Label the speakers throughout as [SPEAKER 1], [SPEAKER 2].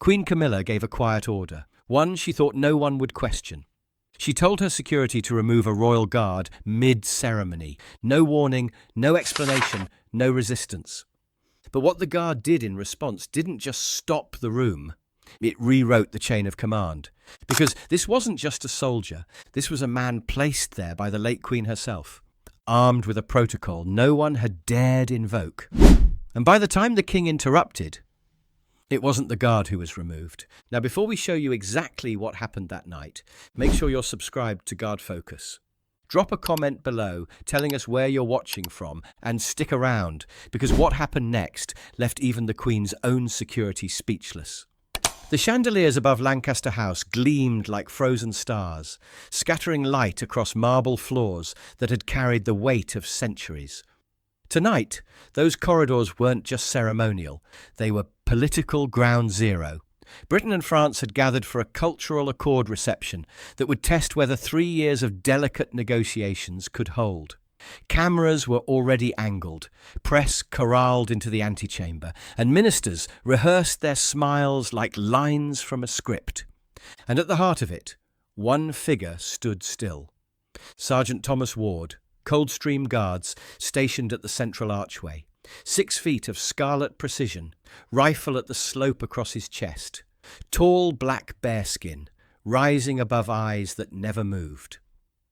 [SPEAKER 1] Queen Camilla gave a quiet order, one she thought no one would question. She told her security to remove a royal guard mid-ceremony. No warning, no explanation, no resistance. But what the guard did in response didn't just stop the room. It rewrote the chain of command. Because this wasn't just a soldier. This was a man placed there by the late Queen herself, armed with a protocol no one had dared invoke. And by the time the king interrupted, it wasn't the guard who was removed. Now, before we show you exactly what happened that night, make sure you're subscribed to Guard Focus. Drop a comment below telling us where you're watching from, and stick around, because what happened next left even the Queen's own security speechless. The chandeliers above Lancaster House gleamed like frozen stars, scattering light across marble floors that had carried the weight of centuries. Tonight, those corridors weren't just ceremonial, they were political ground zero. Britain and France had gathered for a cultural accord reception that would test whether 3 years of delicate negotiations could hold. Cameras were already angled, press corralled into the antechamber, and ministers rehearsed their smiles like lines from a script. And at the heart of it, one figure stood still. Sergeant Thomas Ward, Coldstream Guards stationed at the central archway. 6 feet of scarlet precision, rifle at the slope across his chest. Tall black bearskin, rising above eyes that never moved.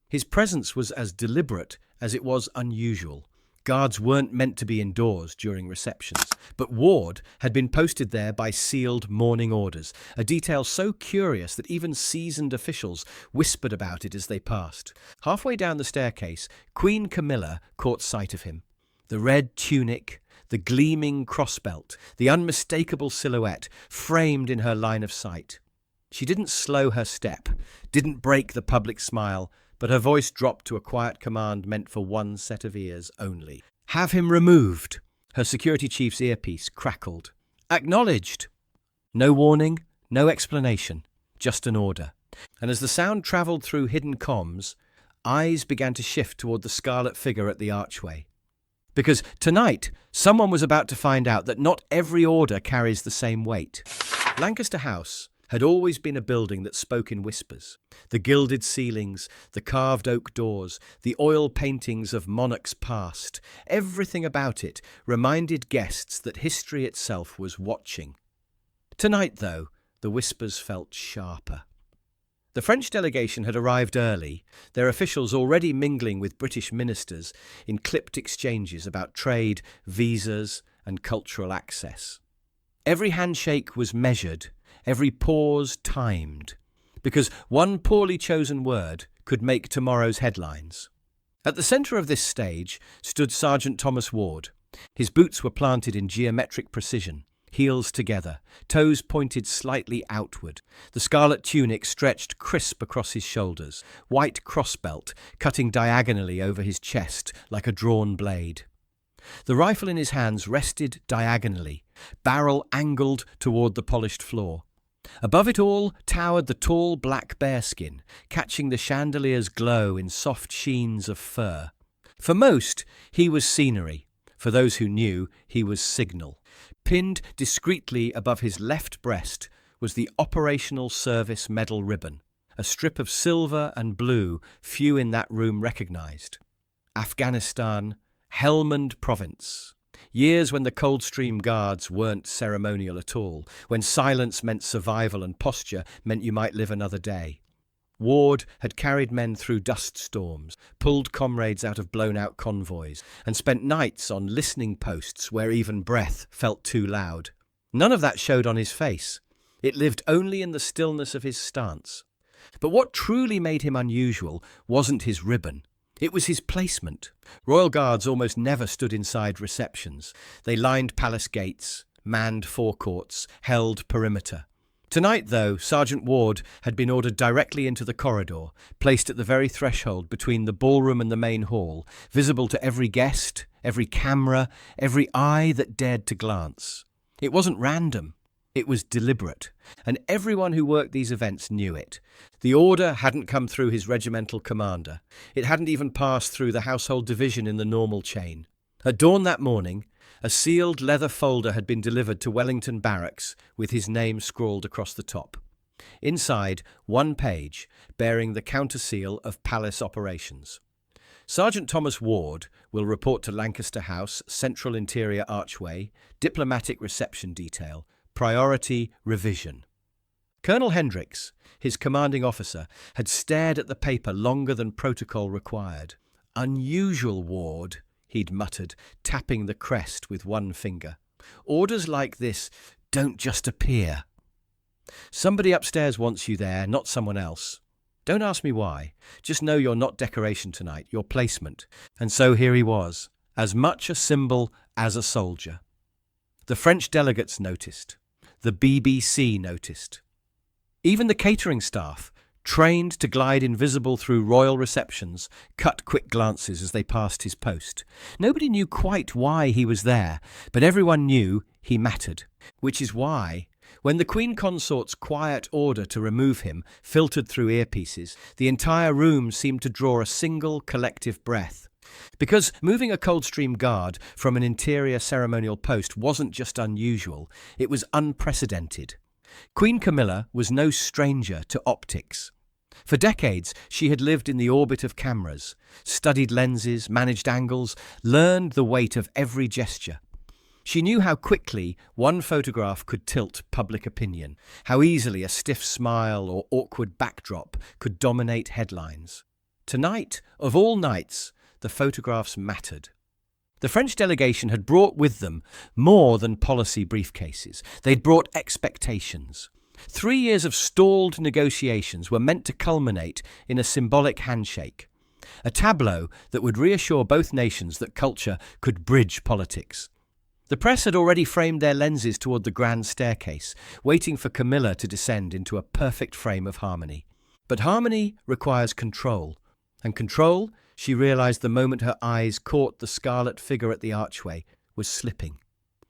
[SPEAKER 1] His presence was as deliberate as it was unusual. Guards weren't meant to be indoors during receptions, but Ward had been posted there by sealed morning orders, a detail so curious that even seasoned officials whispered about it as they passed. Halfway down the staircase, Queen Camilla caught sight of him. The red tunic, the gleaming crossbelt, the unmistakable silhouette framed in her line of sight. She didn't slow her step, didn't break the public smile, but her voice dropped to a quiet command meant for one set of ears only. "Have him removed." Her security chief's earpiece crackled. "Acknowledged." No warning, no explanation, just an order. And as the sound travelled through hidden comms, eyes began to shift toward the scarlet figure at the archway. Because tonight, someone was about to find out that not every order carries the same weight. Lancaster House had always been a building that spoke in whispers. The gilded ceilings, the carved oak doors, the oil paintings of monarchs past, everything about it reminded guests that history itself was watching. Tonight, though, the whispers felt sharper. The French delegation had arrived early, their officials already mingling with British ministers in clipped exchanges about trade, visas, and cultural access. Every handshake was measured, every pause timed, because one poorly chosen word could make tomorrow's headlines. At the centre of this stage stood Sergeant Thomas Ward. His boots were planted in geometric precision, heels together, toes pointed slightly outward. The scarlet tunic stretched crisp across his shoulders, white crossbelt cutting diagonally over his chest like a drawn blade. The rifle in his hands rested diagonally, barrel angled toward the polished floor. Above it all towered the tall black bearskin, catching the chandelier's glow in soft sheens of fur. For most, he was scenery. For those who knew, he was signal. Pinned discreetly above his left breast was the Operational Service Medal ribbon, a strip of silver and blue few in that room recognized. Afghanistan, Helmand Province. Years when the Coldstream Guards weren't ceremonial at all, when silence meant survival and posture meant you might live another day. Ward had carried men through dust storms, pulled comrades out of blown-out convoys, and spent nights on listening posts where even breath felt too loud. None of that showed on his face. It lived only in the stillness of his stance. But what truly made him unusual wasn't his ribbon. It was his placement. Royal Guards almost never stood inside receptions. They lined palace gates, manned forecourts, held perimeter. Tonight, though, Sergeant Ward had been ordered directly into the corridor, placed at the very threshold between the ballroom and the main hall, visible to every guest, every camera, every eye that dared to glance. It wasn't random. It was deliberate, and everyone who worked these events knew it. The order hadn't come through his regimental commander. It hadn't even passed through the household division in the normal chain. At dawn that morning, a sealed leather folder had been delivered to Wellington Barracks with his name scrawled across the top. Inside, one page bearing the counter-seal of palace operations. Sergeant Thomas Ward will report to Lancaster House, Central Interior Archway, Diplomatic Reception Detail, Priority Revision. Colonel Hendricks, his commanding officer, had stared at the paper longer than protocol required. "Unusual, Ward," he'd muttered, tapping the crest with one finger. "Orders like this don't just appear. Somebody upstairs wants you there, not someone else. Don't ask me why. Just know you're not decoration tonight, you're placement." And so here he was, as much a symbol as a soldier. The French delegates noticed. The BBC noticed. Even the catering staff, trained to glide invisible through royal receptions, cut quick glances as they passed his post. Nobody knew quite why he was there, but everyone knew he mattered. Which is why, when the Queen Consort's quiet order to remove him filtered through earpieces, the entire room seemed to draw a single collective breath. Because moving a Coldstream Guard from an interior ceremonial post wasn't just unusual, it was unprecedented. Queen Camilla was no stranger to optics. For decades, she had lived in the orbit of cameras, studied lenses, managed angles, learned the weight of every gesture. She knew how quickly one photograph could tilt public opinion, how easily a stiff smile or awkward backdrop could dominate headlines. Tonight, of all nights, the photographs mattered. The French delegation had brought with them more than policy briefcases. They'd brought expectations. 3 years of stalled negotiations were meant to culminate in a symbolic handshake, a tableau that would reassure both nations that culture could bridge politics. The press had already framed their lenses toward the grand staircase, waiting for Camilla to descend into a perfect frame of harmony. But harmony requires control, and control, she realized the moment her eyes caught the scarlet figure at the archway, was slipping.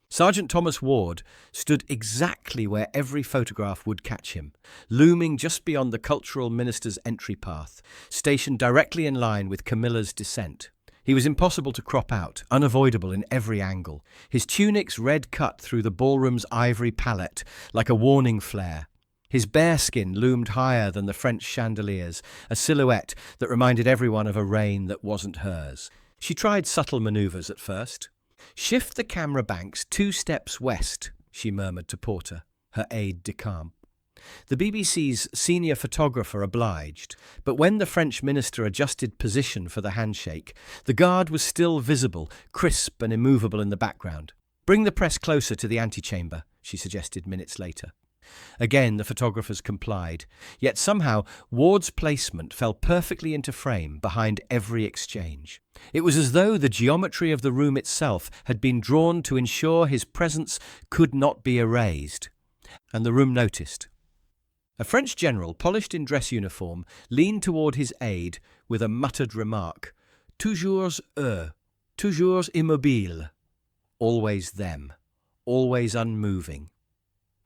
[SPEAKER 1] Sergeant Thomas Ward stood exactly where every photograph would catch him, looming just beyond the cultural minister's entry path, stationed directly in line with Camilla's descent. He was impossible to crop out, unavoidable in every angle, his tunic's red cut through the ballroom's ivory palette like a warning flare. His bare skin loomed higher than the French chandeliers, a silhouette that reminded everyone of a reign that wasn't hers. She tried subtle manoeuvres at first. "Shift the camera banks 2 steps west," she murmured to Porter, her aide-de-camp. The BBC's senior photographer obliged, but when the French minister adjusted position for the handshake, the guard was still visible, crisp and immovable in the background. "Bring the press closer to the antechamber," she suggested minutes later. Again, the photographers complied, yet somehow Ward's placement fell perfectly into frame behind every exchange. It was as though the geometry of the room itself had been drawn to ensure his presence could not be erased. And the room noticed. A French general, polished in dress uniform, leaned toward his aide with a muttered remark. "Toujours eux, toujours immobile." Always them, always unmoving.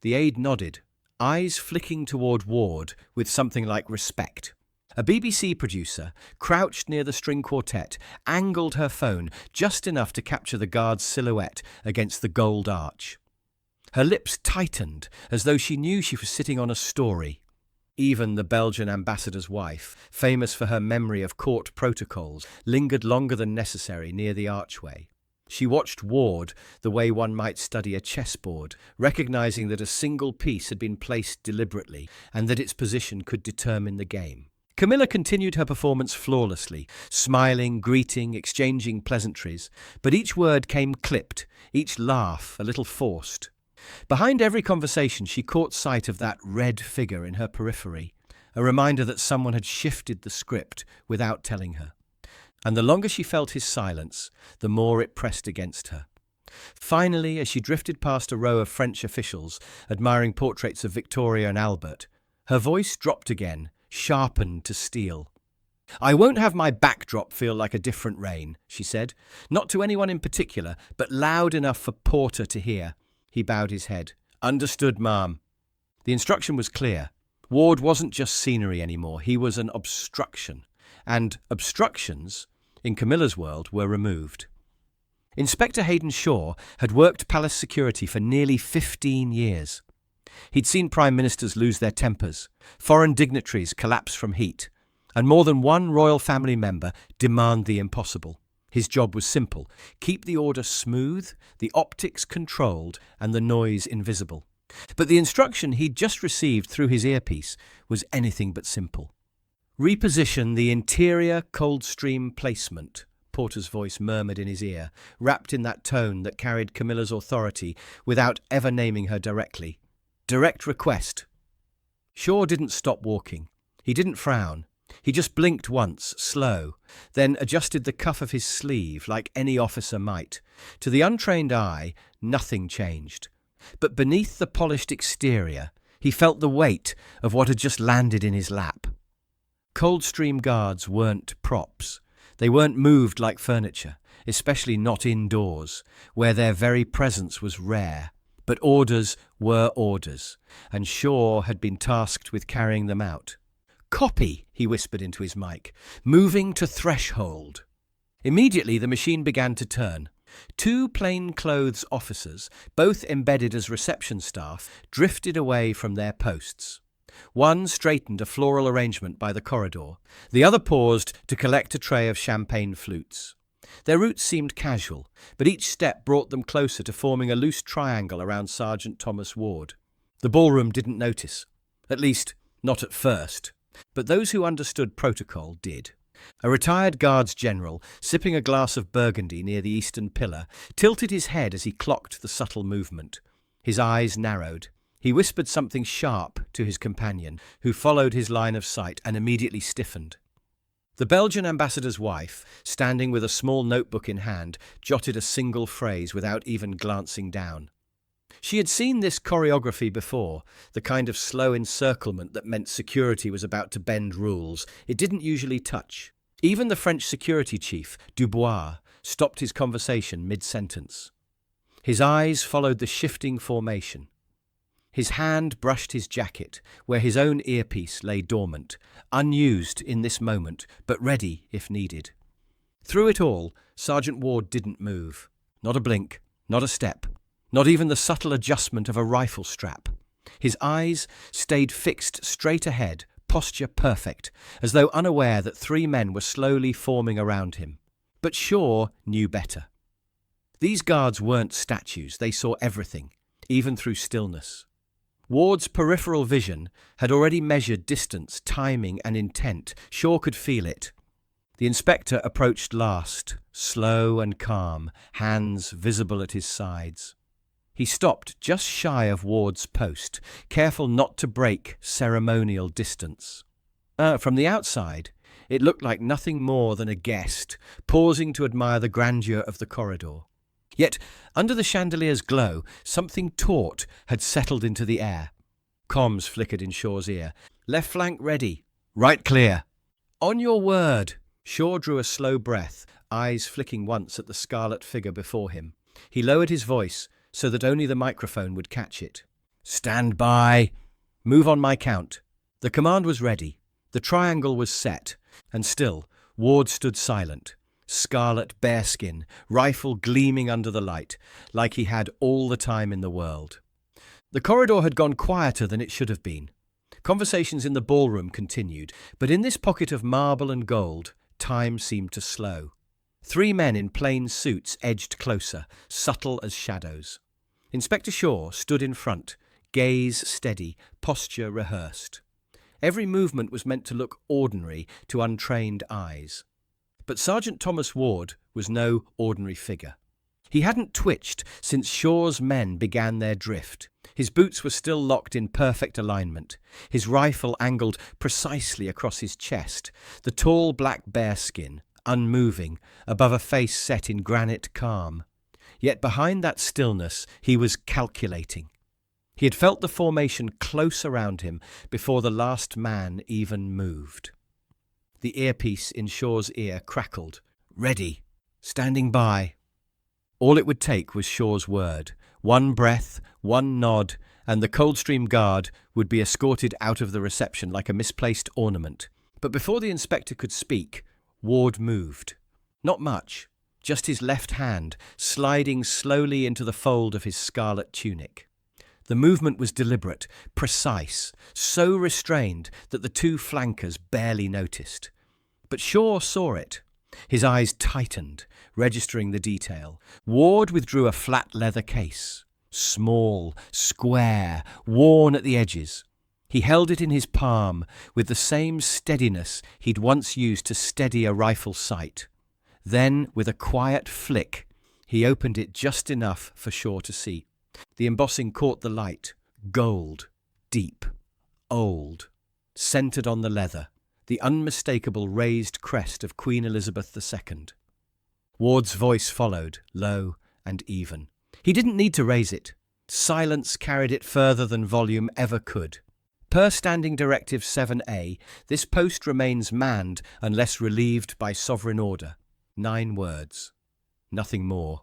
[SPEAKER 1] The aide nodded, eyes flicking toward Ward with something like respect. A BBC producer, crouched near the string quartet, angled her phone just enough to capture the guard's silhouette against the gold arch. Her lips tightened as though she knew she was sitting on a story. Even the Belgian ambassador's wife, famous for her memory of court protocols, lingered longer than necessary near the archway. She watched Ward the way one might study a chessboard, recognizing that a single piece had been placed deliberately and that its position could determine the game. Camilla continued her performance flawlessly, smiling, greeting, exchanging pleasantries, but each word came clipped, each laugh a little forced. Behind every conversation she caught sight of that red figure in her periphery, a reminder that someone had shifted the script without telling her. And the longer she felt his silence, the more it pressed against her. Finally, as she drifted past a row of French officials admiring portraits of Victoria and Albert, her voice dropped again, sharpened to steel. "I won't have my backdrop feel like a different reign," she said, not to anyone in particular, but loud enough for Porter to hear. He bowed his head. "Understood, ma'am." The instruction was clear. Ward wasn't just scenery anymore, he was an obstruction. And obstructions, in Camilla's world, were removed. Inspector Hayden Shaw had worked palace security for nearly 15 years. He'd seen prime ministers lose their tempers, foreign dignitaries collapse from heat, and more than one royal family member demand the impossible. His job was simple: keep the order smooth, the optics controlled, and the noise invisible. But the instruction he'd just received through his earpiece was anything but simple. Reposition the interior Coldstream placement, Porter's voice murmured in his ear, wrapped in that tone that carried Camilla's authority without ever naming her directly. Direct request. Shaw didn't stop walking. He didn't frown. He just blinked once, slow, then adjusted the cuff of his sleeve like any officer might. To the untrained eye, nothing changed. But beneath the polished exterior, he felt the weight of what had just landed in his lap. Coldstream Guards weren't props. They weren't moved like furniture, especially not indoors, where their very presence was rare. But orders were orders, and Shaw had been tasked with carrying them out. "Copy," he whispered into his mic. "Moving to threshold." Immediately the machine began to turn. Two plainclothes officers, both embedded as reception staff, drifted away from their posts. One straightened a floral arrangement by the corridor. The other paused to collect a tray of champagne flutes. Their route seemed casual, but each step brought them closer to forming a loose triangle around Sergeant Thomas Ward. The ballroom didn't notice. At least, not at first. But those who understood protocol did. A retired Guards general, sipping a glass of burgundy near the eastern pillar, tilted his head as he clocked the subtle movement. His eyes narrowed. He whispered something sharp to his companion, who followed his line of sight and immediately stiffened. The Belgian ambassador's wife, standing with a small notebook in hand, jotted a single phrase without even glancing down. She had seen this choreography before, the kind of slow encirclement that meant security was about to bend rules. It didn't usually touch. Even the French security chief, Dubois, stopped his conversation mid-sentence. His eyes followed the shifting formation. His hand brushed his jacket, where his own earpiece lay dormant, unused in this moment, but ready if needed. Through it all, Sergeant Ward didn't move. Not a blink, not a step, not even the subtle adjustment of a rifle strap. His eyes stayed fixed straight ahead, posture perfect, as though unaware that three men were slowly forming around him. But Shaw knew better. These guards weren't statues, they saw everything, even through stillness. Ward's peripheral vision had already measured distance, timing, and intent. Shaw could feel it. The inspector approached last, slow and calm, hands visible at his sides. He stopped just shy of Ward's post, careful not to break ceremonial distance. From the outside, it looked like nothing more than a guest, pausing to admire the grandeur of the corridor. Yet, under the chandelier's glow, something taut had settled into the air. Comms flickered in Shaw's ear. "Left flank ready. Right clear." "On your word." Shaw drew a slow breath, eyes flicking once at the scarlet figure before him. He lowered his voice so that only the microphone would catch it. "Stand by. Move on my count." The command was ready. The triangle was set, and still, Ward stood silent. Scarlet bearskin, rifle gleaming under the light, like he had all the time in the world. The corridor had gone quieter than it should have been. Conversations in the ballroom continued, but in this pocket of marble and gold, time seemed to slow. Three men in plain suits edged closer, subtle as shadows. Inspector Shaw stood in front, gaze steady, posture rehearsed. Every movement was meant to look ordinary to untrained eyes. But Sergeant Thomas Ward was no ordinary figure. He hadn't twitched since Shaw's men began their drift. His boots were still locked in perfect alignment, his rifle angled precisely across his chest, the tall black bearskin, unmoving, above a face set in granite calm. Yet behind that stillness he was calculating. He had felt the formation close around him before the last man even moved. The earpiece in Shaw's ear crackled. "Ready. Standing by." All it would take was Shaw's word. One breath, one nod, and the Coldstream Guard would be escorted out of the reception like a misplaced ornament. But before the inspector could speak, Ward moved. Not much, just his left hand sliding slowly into the fold of his scarlet tunic. The movement was deliberate, precise, so restrained that the two flankers barely noticed. But Shaw saw it. His eyes tightened, registering the detail. Ward withdrew a flat leather case. Small, square, worn at the edges. He held it in his palm with the same steadiness he'd once used to steady a rifle sight. Then, with a quiet flick, he opened it just enough for Shaw to see. The embossing caught the light. Gold, deep, old, centered on the leather, the unmistakable raised crest of Queen Elizabeth II. Ward's voice followed, low and even. He didn't need to raise it. Silence carried it further than volume ever could. Per Standing Directive 7-A, this post remains manned unless relieved by sovereign order. 9 words. Nothing more.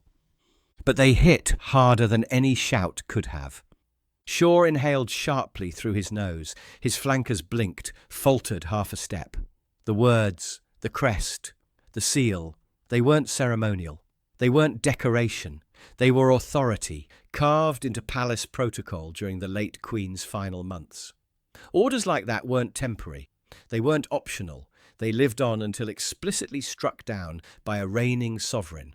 [SPEAKER 1] But they hit harder than any shout could have. Shaw inhaled sharply through his nose. His flankers blinked, faltered half a step. The words, the crest, the seal, they weren't ceremonial. They weren't decoration. They were authority, carved into palace protocol during the late Queen's final months. Orders like that weren't temporary. They weren't optional. They lived on until explicitly struck down by a reigning sovereign.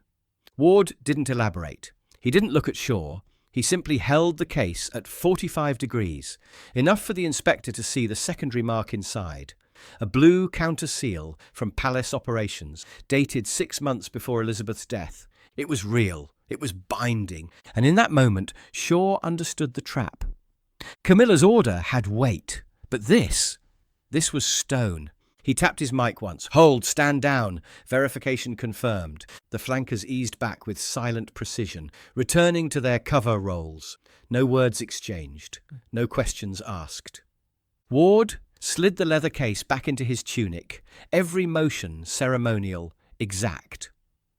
[SPEAKER 1] Ward didn't elaborate. He didn't look at Shaw. He simply held the case at 45 degrees, enough for the inspector to see the secondary mark inside. A blue counter seal from Palace Operations, dated 6 months before Elizabeth's death. It was real. It was binding. And in that moment, Shaw understood the trap. Camilla's order had weight, but this was stone. He tapped his mic once. Hold, stand down. Verification confirmed. The flankers eased back with silent precision, returning to their cover roles. No words exchanged. No questions asked. Ward slid the leather case back into his tunic, every motion ceremonial, exact.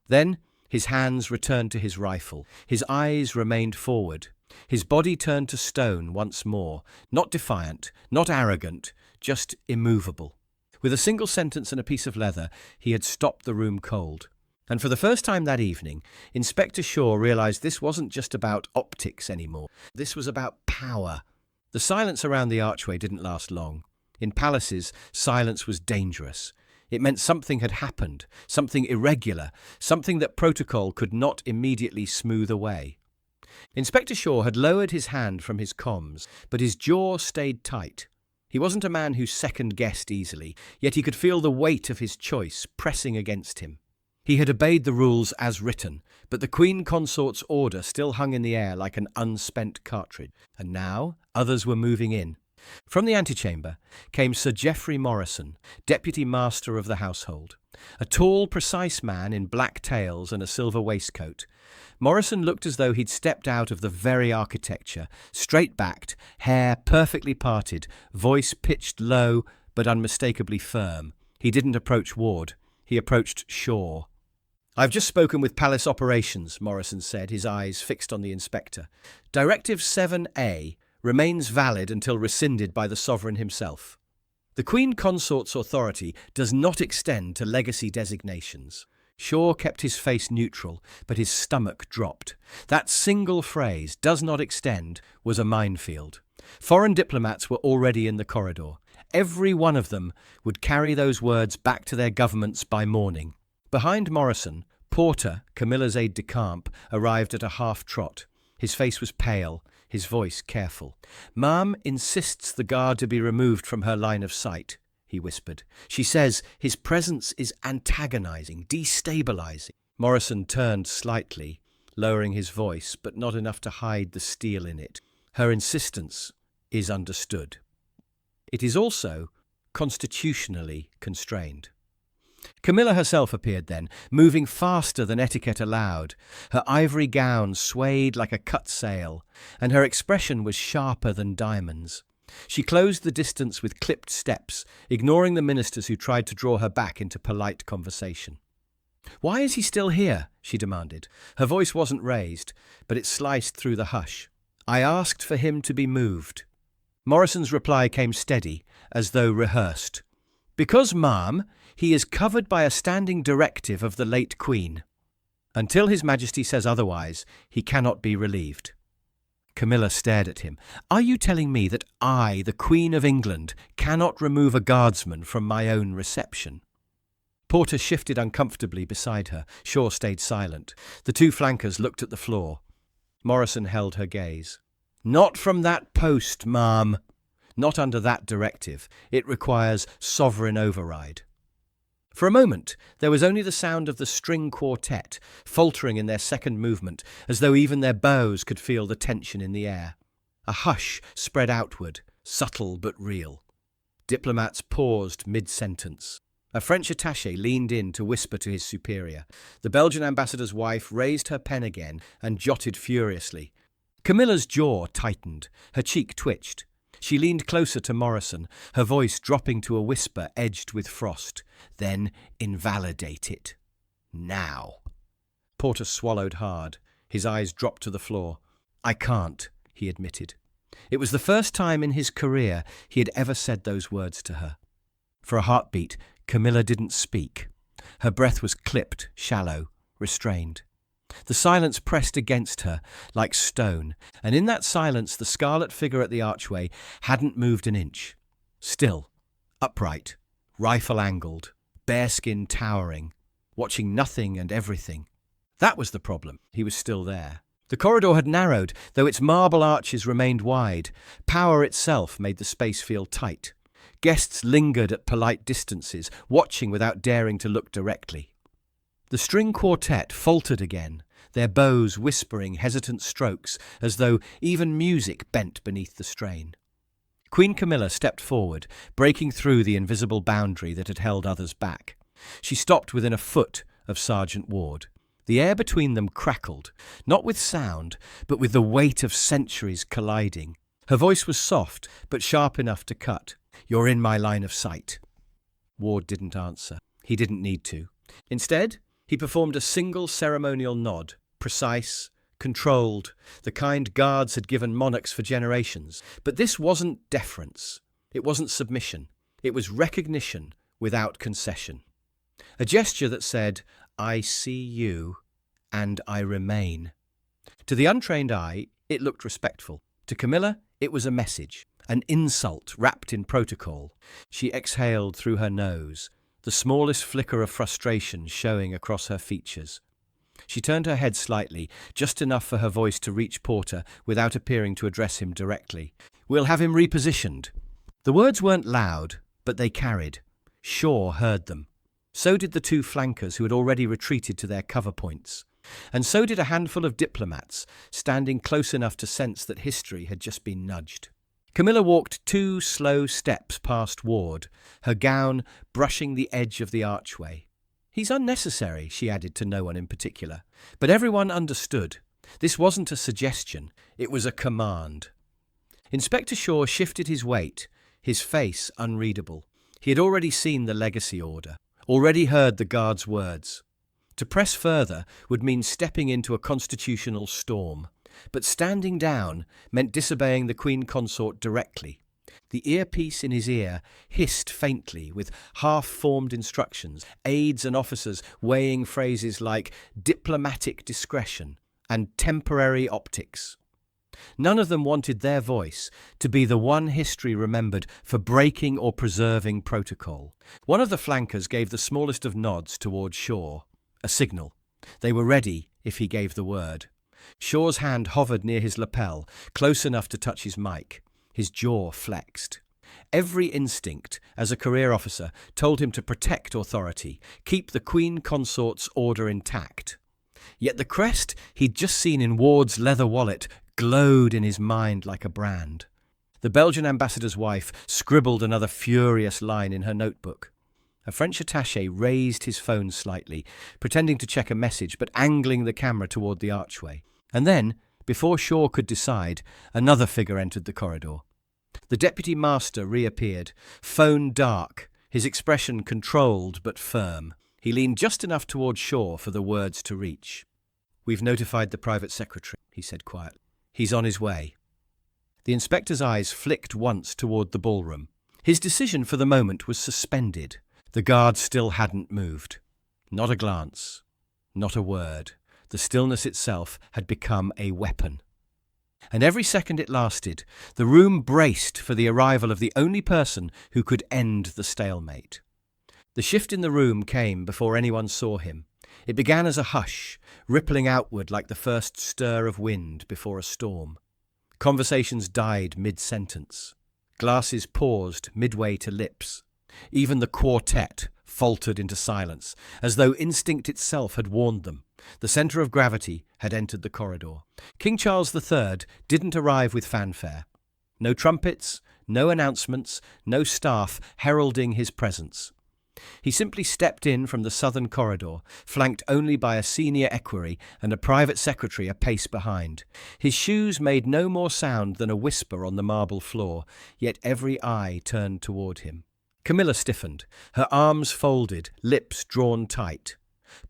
[SPEAKER 1] Then his hands returned to his rifle. His eyes remained forward. His body turned to stone once more, not defiant, not arrogant, just immovable. With a single sentence and a piece of leather, he had stopped the room cold. And for the first time that evening, Inspector Shaw realized this wasn't just about optics anymore. This was about power. The silence around the archway didn't last long. In palaces, silence was dangerous. It meant something had happened, something irregular, something that protocol could not immediately smooth away. Inspector Shaw had lowered his hand from his comms, but his jaw stayed tight. He wasn't a man who second-guessed easily, yet he could feel the weight of his choice pressing against him. He had obeyed the rules as written, but the Queen Consort's order still hung in the air like an unspent cartridge. And now others were moving in. From the antechamber came Sir Geoffrey Morrison, Deputy Master of the Household. A tall, precise man in black tails and a silver waistcoat. Morrison looked as though he'd stepped out of the very architecture, straight-backed, hair perfectly parted, voice pitched low but unmistakably firm. He didn't approach Ward. He approached Shaw. "I've just spoken with Palace Operations," Morrison said, his eyes fixed on the inspector. "Directive 7-A remains valid until rescinded by the sovereign himself. The Queen Consort's authority does not extend to legacy designations." Shaw kept his face neutral, but his stomach dropped. That single phrase, "does not extend," was a minefield. Foreign diplomats were already in the corridor. Every one of them would carry those words back to their governments by morning. Behind Morrison, Porter, Camilla's aide-de-camp, arrived at a half-trot. His face was pale, his voice careful. "Ma'am insists the guard to be removed from her line of sight," he whispered. "She says his presence is antagonizing, destabilizing." Morrison turned slightly, lowering his voice, but not enough to hide the steel in it. "Her insistence is understood. It is also constitutionally constrained." Camilla herself appeared then, moving faster than etiquette allowed. Her ivory gown swayed like a cut sail, and her expression was sharper than diamonds. She closed the distance with clipped steps, ignoring the ministers who tried to draw her back into polite conversation. "Why is he still here?" she demanded. Her voice wasn't raised, but it sliced through the hush. "I asked for him to be moved." Morrison's reply came steady, as though rehearsed. "Because, ma'am, he is covered by a standing directive of the late Queen." Until His Majesty says otherwise, he cannot be relieved. Camilla stared at him. Are you telling me that I, the Queen of England, cannot remove a guardsman from my own reception? Porter shifted uncomfortably beside her. Shaw stayed silent. The two flankers looked at the floor. Morrison held her gaze. Not from that post, ma'am. Not under that directive. It requires sovereign override. For a moment, there was only the sound of the string quartet, faltering in their second movement, as though even their bows could feel the tension in the air. A hush spread outward, subtle but real. Diplomats paused mid-sentence. A French attaché leaned in to whisper to his superior. The Belgian ambassador's wife raised her pen again and jotted furiously. Camilla's jaw tightened, her cheek twitched. She leaned closer to Morrison, her voice dropping to a whisper edged with frost. Then invalidate it. Now. Porter swallowed hard. His eyes dropped to the floor. I can't, he admitted. It was the first time in his career he had ever said those words to her. For a heartbeat, Camilla didn't speak. Her breath was clipped, shallow, restrained. The silence pressed against her like stone, and in that silence the scarlet figure at the archway hadn't moved an inch. Still, upright, rifle angled, bearskin towering, watching nothing and everything. That was the problem. He was still there. The corridor had narrowed, though its marble arches remained wide. Power itself made the space feel tight. Guests lingered at polite distances, watching without daring to look directly. The string quartet faltered again, their bows whispering hesitant strokes as though even music bent beneath the strain. Queen Camilla stepped forward, breaking through the invisible boundary that had held others back. She stopped within a foot of Sergeant Ward. The air between them crackled, not with sound, but with the weight of centuries colliding. Her voice was soft, but sharp enough to cut. You're in my line of sight. Ward didn't answer. He didn't need to. Instead, he performed a single ceremonial nod, precise, controlled, the kind guards had given monarchs for generations. But this wasn't deference. It wasn't submission. It was recognition without concession. A gesture that said, I see you, and I remain. To the untrained eye, it looked respectful. To Camilla, it was a message, an insult wrapped in protocol. She exhaled through her nose, the smallest flicker of frustration showing across her features. She turned her head slightly, just enough for her voice to reach Porter without appearing to address him directly. We'll have him repositioned. The words weren't loud, but they carried. Shaw heard them. So did the two flankers who had already retreated to their cover points. And so did a handful of diplomats, standing close enough to sense that history had just been nudged. Camilla walked 2 slow steps past Ward, her gown brushing the edge of the archway. He's unnecessary, she added to no one in particular. But everyone understood. This wasn't a suggestion, it was a command. Inspector Shaw shifted his weight, his face unreadable. He had already seen the legacy order, already heard the guard's words. To press further would mean stepping into a constitutional storm. But standing down meant disobeying the Queen Consort directly. The earpiece in his ear hissed faintly with half-formed instructions, aides and officers weighing phrases like diplomatic discretion and temporary optics. None of them wanted their voice to be the one history remembered for breaking or preserving protocol. One of the flankers gave the smallest of nods toward Shaw, a signal. They were ready if he gave the word. Shaw's hand hovered near his lapel, close enough to touch his mic. His jaw flexed. Every instinct, as a career officer, told him to protect authority, keep the Queen Consort's order intact. Yet the crest he'd just seen in Ward's leather wallet glowed in his mind like a brand. The Belgian ambassador's wife scribbled another furious line in her notebook. A French attaché raised his phone slightly, pretending to check a message but angling the camera toward the archway. And then, before Shaw could decide, another figure entered the corridor. The deputy master reappeared, phone dark, his expression controlled but firm. He leaned just enough toward Shaw for the words to reach. We've notified the private secretary, he said quietly. He's on his way. The inspector's eyes flicked once toward the ballroom. His decision for the moment was suspended. The guard still hadn't moved. Not a glance, not a word. The stillness itself had become a weapon. And every second it lasted, the room braced for the arrival of the only person who could end the stalemate. The shift in the room came before anyone saw him. It began as a hush, rippling outward like the first stir of wind before a storm. Conversations died mid-sentence. Glasses paused midway to lips. Even the quartet faltered into silence, as though instinct itself had warned them. The centre of gravity had entered the corridor. King Charles III didn't arrive with fanfare. No trumpets, no announcements, no staff heralding his presence. He simply stepped in from the southern corridor, flanked only by a senior equerry and a private secretary a pace behind. His shoes made no more sound than a whisper on the marble floor, yet every eye turned toward him. Camilla stiffened, her arms folded, lips drawn tight.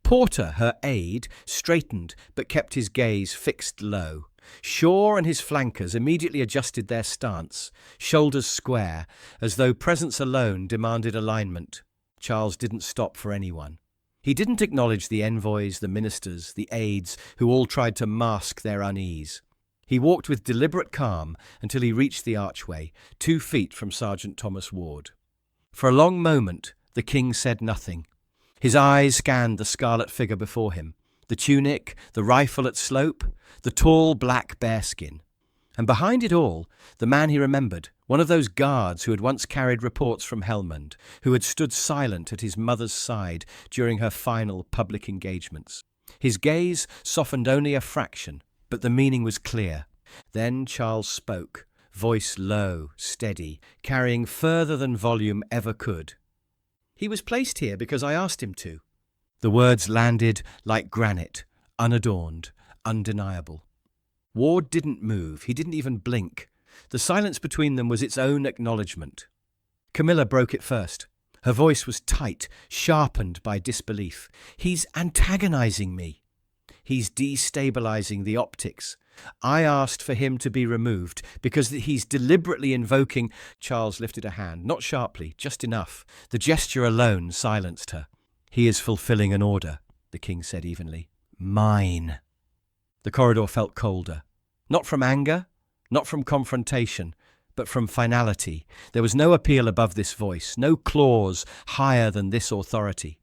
[SPEAKER 1] Porter, her aide, straightened but kept his gaze fixed low. Shaw and his flankers immediately adjusted their stance, shoulders square, as though presence alone demanded alignment. Charles didn't stop for anyone. He didn't acknowledge the envoys, the ministers, the aides, who all tried to mask their unease. He walked with deliberate calm until he reached the archway, 2 feet from Sergeant Thomas Ward. For a long moment, the king said nothing. His eyes scanned the scarlet figure before him, the tunic, the rifle at slope, the tall black bearskin. And behind it all, the man he remembered, one of those guards who had once carried reports from Helmond, who had stood silent at his mother's side during her final public engagements. His gaze softened only a fraction, but the meaning was clear. Then Charles spoke, voice low, steady, carrying further than volume ever could. "He was placed here because I asked him to." The words landed like granite, unadorned, undeniable. Ward didn't move, he didn't even blink. The silence between them was its own acknowledgement. Camilla broke it first. Her voice was tight, sharpened by disbelief. "He's antagonizing me. He's destabilizing the optics. I asked for him to be removed because he's deliberately invoking—" Charles lifted a hand, not sharply, just enough. The gesture alone silenced her. "He is fulfilling an order," the king said evenly. "Mine." The corridor felt colder. Not from anger, not from confrontation, but from finality. There was no appeal above this voice, no clause higher than this authority.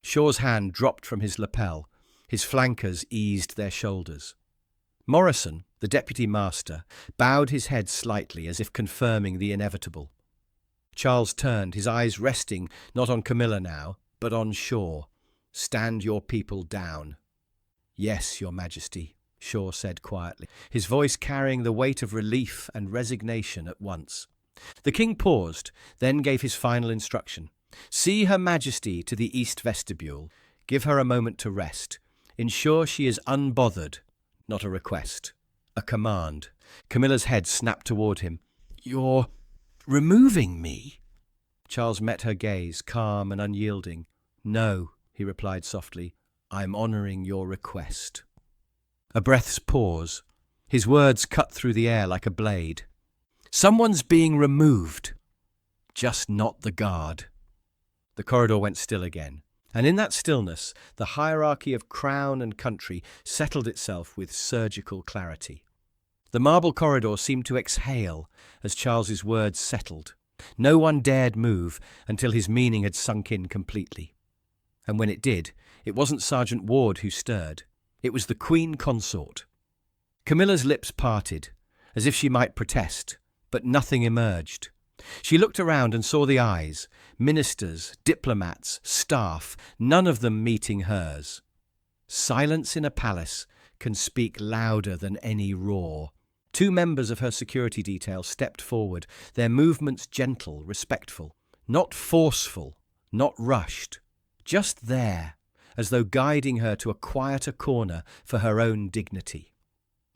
[SPEAKER 1] Shaw's hand dropped from his lapel. His flankers eased their shoulders. Morrison, the deputy master, bowed his head slightly as if confirming the inevitable. Charles turned, his eyes resting not on Camilla now, but on Shaw. "Stand your people down." "Yes, Your Majesty," Shaw said quietly, his voice carrying the weight of relief and resignation at once. The king paused, then gave his final instruction. "See Her Majesty to the east vestibule. Give her a moment to rest. Ensure she is unbothered." Not a request, a command. Camilla's head snapped toward him. "You're removing me?" Charles met her gaze, calm and unyielding. "No," he replied softly. "I'm honouring your request." A breath's pause. His words cut through the air like a blade. "Someone's being removed. Just not the guard." The corridor went still again. And in that stillness, the hierarchy of crown and country settled itself with surgical clarity. The marble corridor seemed to exhale as Charles's words settled. No one dared move until his meaning had sunk in completely. And when it did, it wasn't Sergeant Ward who stirred. It was the Queen Consort. Camilla's lips parted, as if she might protest, but nothing emerged. She looked around and saw the eyes, ministers, diplomats, staff, none of them meeting hers. Silence in a palace can speak louder than any roar. 2 members of her security detail stepped forward, their movements gentle, respectful, not forceful, not rushed, just there, as though guiding her to a quieter corner for her own dignity.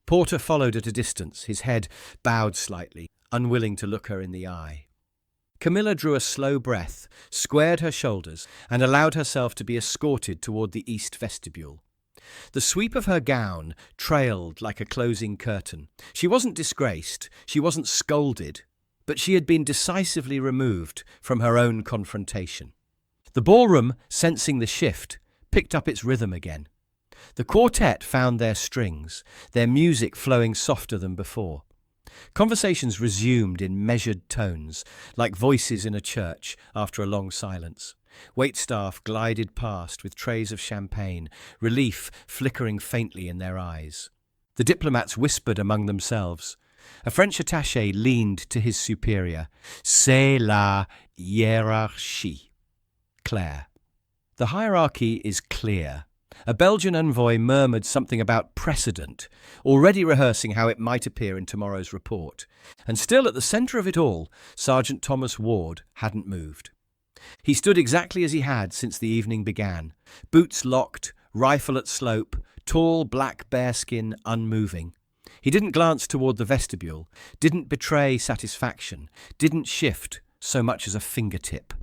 [SPEAKER 1] Porter followed at a distance, his head bowed slightly, unwilling to look her in the eye. Camilla drew a slow breath, squared her shoulders, and allowed herself to be escorted toward the east vestibule. The sweep of her gown trailed like a closing curtain. She wasn't disgraced, she wasn't scolded, but she had been decisively removed from her own confrontation. The ballroom, sensing the shift, picked up its rhythm again. The quartet found their strings, their music flowing softer than before. Conversations resumed in measured tones, like voices in a church after a long silence. Waitstaff glided past with trays of champagne, relief flickering faintly in their eyes. The diplomats whispered among themselves. A French attaché leaned to his superior. C'est la hiérarchie. Claire. The hierarchy is clear. A Belgian envoy murmured something about precedent, already rehearsing how it might appear in tomorrow's report. And still at the centre of it all, Sergeant Thomas Ward hadn't moved. He stood exactly as he had since the evening began, boots locked, rifle at slope, tall black bearskin unmoving. He didn't glance toward the vestibule, didn't betray satisfaction, didn't shift so much as a fingertip.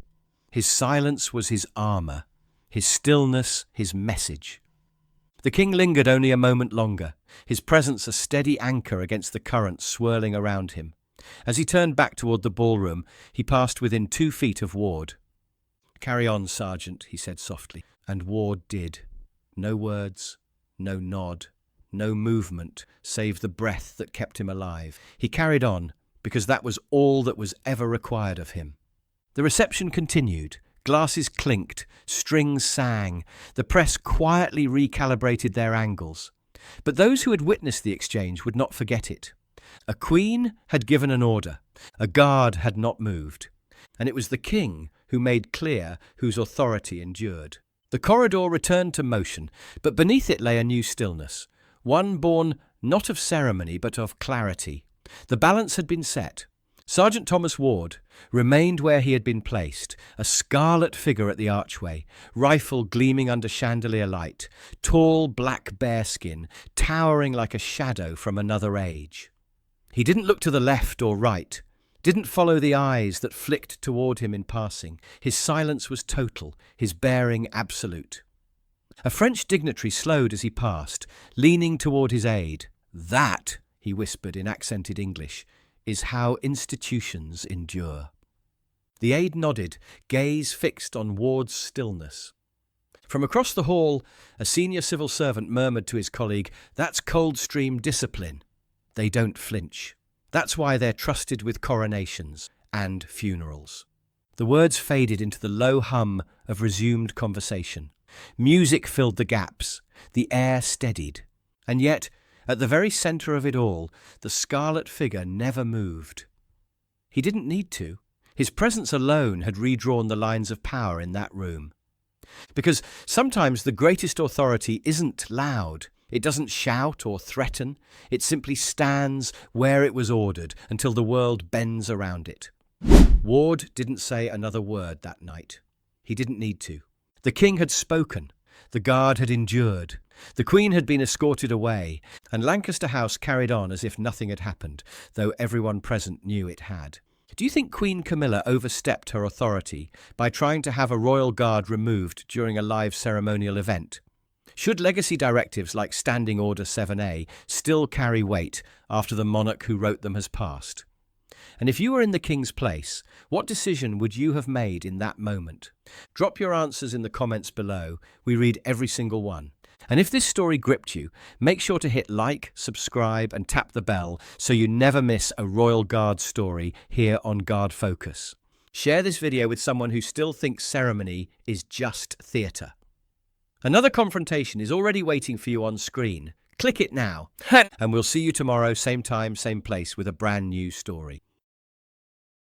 [SPEAKER 1] His silence was his armour, his stillness his message. The king lingered only a moment longer, his presence a steady anchor against the current swirling around him. As he turned back toward the ballroom, he passed within 2 feet of Ward. "Carry on, Sergeant," he said softly, and Ward did. No words, no nod, no movement, save the breath that kept him alive. He carried on, because that was all that was ever required of him. The reception continued. Glasses clinked, strings sang, the press quietly recalibrated their angles. But those who had witnessed the exchange would not forget it. A queen had given an order, a guard had not moved, and it was the king who made clear whose authority endured. The corridor returned to motion, but beneath it lay a new stillness, one born not of ceremony but of clarity. The balance had been set. Sergeant Thomas Ward remained where he had been placed, a scarlet figure at the archway, rifle gleaming under chandelier light, tall black bearskin, towering like a shadow from another age. He didn't look to the left or right, didn't follow the eyes that flicked toward him in passing. His silence was total, his bearing absolute. A French dignitary slowed as he passed, leaning toward his aide. "That," he whispered in accented English, "is how institutions endure." The aide nodded, gaze fixed on Ward's stillness. From across the hall, a senior civil servant murmured to his colleague, "That's Coldstream discipline. They don't flinch. That's why they're trusted with coronations and funerals." The words faded into the low hum of resumed conversation. Music filled the gaps, the air steadied, and yet, at the very centre of it all, the scarlet figure never moved. He didn't need to. His presence alone had redrawn the lines of power in that room. Because sometimes the greatest authority isn't loud. It doesn't shout or threaten. It simply stands where it was ordered until the world bends around it. Ward didn't say another word that night. He didn't need to. The king had spoken. The guard had endured. The Queen had been escorted away, and Lancaster House carried on as if nothing had happened, though everyone present knew it had. Do you think Queen Camilla overstepped her authority by trying to have a royal guard removed during a live ceremonial event? Should legacy directives like Standing Order 7-A still carry weight after the monarch who wrote them has passed? And if you were in the king's place, what decision would you have made in that moment? Drop your answers in the comments below. We read every single one. And if this story gripped you, make sure to hit like, subscribe and tap the bell so you never miss a Royal Guard story here on Guard Focus. Share this video with someone who still thinks ceremony is just theatre. Another confrontation is already waiting for you on screen. Click it now. And we'll see you tomorrow, same time, same place, with a brand new story.